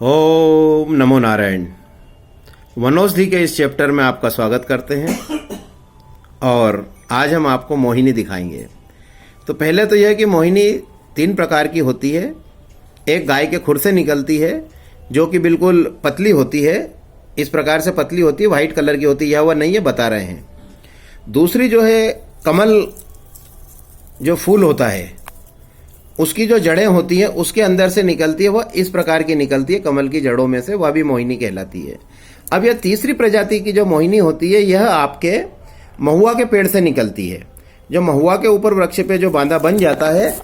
ओम नमो नारायण। वनौषधि के इस चैप्टर में आपका स्वागत करते हैं और आज हम आपको मोहिनी दिखाएंगे। तो पहले तो यह कि मोहिनी 3 प्रकार की होती है। एक गाय के खुर से निकलती है जो कि बिल्कुल पतली होती है, इस प्रकार से पतली होती है, वाइट कलर की होती है, यह वह नहीं है, बता रहे हैं। दूसरी जो है कमल जो फूल होता है उसकी जो जड़ें होती हैं उसके अंदर से निकलती है, वह इस प्रकार की निकलती है कमल की जड़ों में से, वह भी मोहिनी कहलाती है। अब यह तीसरी प्रजाति की जो मोहिनी होती है यह आपके महुआ के पेड़ से निकलती है। जो महुआ के ऊपर वृक्ष पे जो बांधा बन जाता है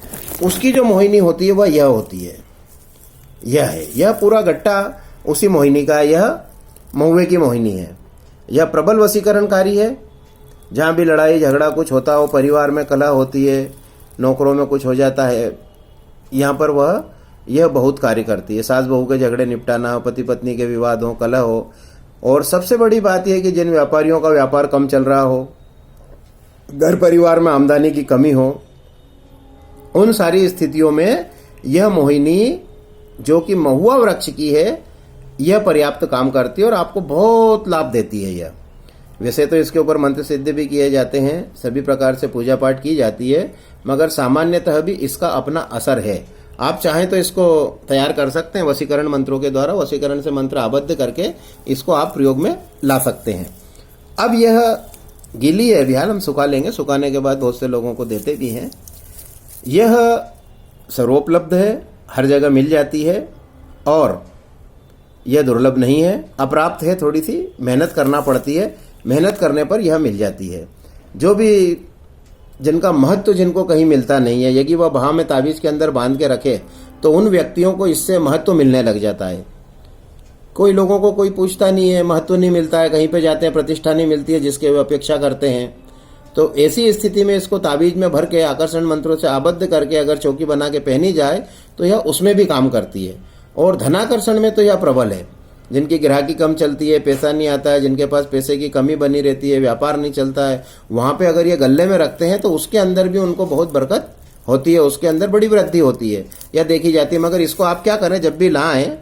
उसकी जो मोहिनी होती है वह यह होती है। यह है, यह पूरा गट्टा उसी मोहिनी का है, यह महुए की मोहिनी है। यह प्रबल वशीकरणकारी है। जहाँ भी लड़ाई झगड़ा कुछ होता हो, परिवार में कलह होती है, नौकरों में कुछ हो जाता है, यहाँ पर यह बहुत कार्य करती है। सास बहू के झगड़े निपटाना हो, पति पत्नी के विवाद हो, कलह हो, और सबसे बड़ी बात यह है कि जिन व्यापारियों का व्यापार कम चल रहा हो, घर परिवार में आमदनी की कमी हो, उन सारी स्थितियों में यह मोहिनी जो कि महुआ वृक्ष की है यह पर्याप्त काम करती है और आपको बहुत लाभ देती है। यह वैसे तो इसके ऊपर मंत्र सिद्ध भी किए जाते हैं, सभी प्रकार से पूजा पाठ की जाती है, मगर सामान्यतः भी इसका अपना असर है। आप चाहें तो इसको तैयार कर सकते हैं वशीकरण मंत्रों के द्वारा, वशीकरण से मंत्र आबद्ध करके इसको आप प्रयोग में ला सकते हैं। अब यह गीली है, अभी हम सुखा लेंगे, सुखाने के बाद बहुत से लोगों को देते भी हैं। यह सर्वोपलब्ध है, हर जगह मिल जाती है और यह दुर्लभ नहीं है, अप्राप्त है, थोड़ी सी मेहनत करना पड़ती है, मेहनत करने पर यह मिल जाती है। जो भी जिनका महत्व जिनको कहीं मिलता नहीं है, यदि वह भाव में ताबीज के अंदर बांध के रखे तो उन व्यक्तियों को इससे महत्व मिलने लग जाता है। कोई लोगों को कोई पूछता नहीं है, महत्व नहीं मिलता है, कहीं पे जाते हैं प्रतिष्ठा नहीं मिलती है जिसके वे अपेक्षा करते हैं। तो ऐसी स्थिति में इसको ताबीज में भर के आकर्षण मंत्रों से आबद्ध करके अगर चौकी बना के पहनी जाए तो यह उसमें भी काम करती है। और धनाकर्षण में तो यह प्रबल है। जिनकी ग्राहकी कम चलती है, पैसा नहीं आता है, जिनके पास पैसे की कमी बनी रहती है, व्यापार नहीं चलता है, वहाँ पे अगर ये गले में रखते हैं तो उसके अंदर भी उनको बहुत बरकत होती है, उसके अंदर बड़ी वृद्धि होती है, यह देखी जाती है। मगर इसको आप क्या करें, जब भी लाएं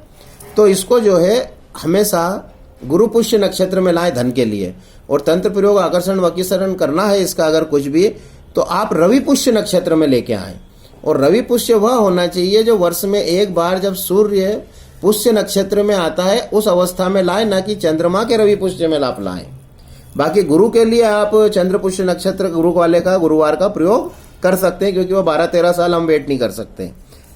तो इसको जो है हमेशा गुरु पुष्य नक्षत्र में लाएं धन के लिए। और तंत्र प्रयोग आकर्षण वकीकरण करना है इसका अगर कुछ भी, तो आप रवि पुष्य नक्षत्र में लेके आएँ। और रवि पुष्य वह होना चाहिए जो वर्ष में एक बार जब सूर्य पुष्य नक्षत्र में आता है उस अवस्था में लाएं, ना कि चंद्रमा के रवि पुष्य में आप लाएं। बाकी गुरु के लिए आप चंद्र पुष्य नक्षत्र गुरु वाले का गुरुवार का प्रयोग कर सकते हैं, क्योंकि वो 12-13 साल हम वेट नहीं कर सकते,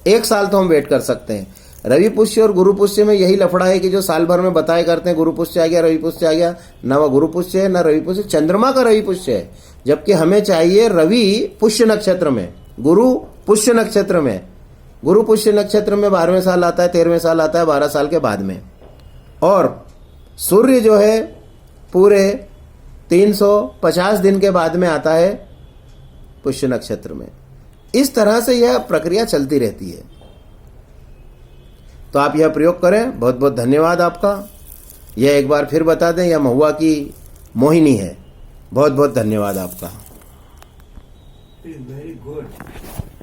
1 साल तो हम वेट कर सकते हैं। रवि पुष्य और गुरु पुष्य में यही लफड़ा है कि जो साल भर में बताए करते हैं गुरु पुष्य आ गया, रवि पुष्य आ गया, ना वह गुरु पुष्य है ना रवि पुष्य, चंद्रमा का रवि पुष्य है। जबकि हमें चाहिए रवि पुष्य नक्षत्र में, गुरु पुष्य नक्षत्र में। गुरु पुष्य नक्षत्र में 12वें साल आता है, 13वें साल आता है, 12 साल के बाद में। और सूर्य जो है पूरे 350 दिन के बाद में आता है पुष्य नक्षत्र में। इस तरह से यह प्रक्रिया चलती रहती है। तो आप यह प्रयोग करें। बहुत बहुत धन्यवाद आपका। यह एक बार फिर बता दें, यह महुआ की मोहिनी है। बहुत बहुत धन्यवाद आपका। Very good.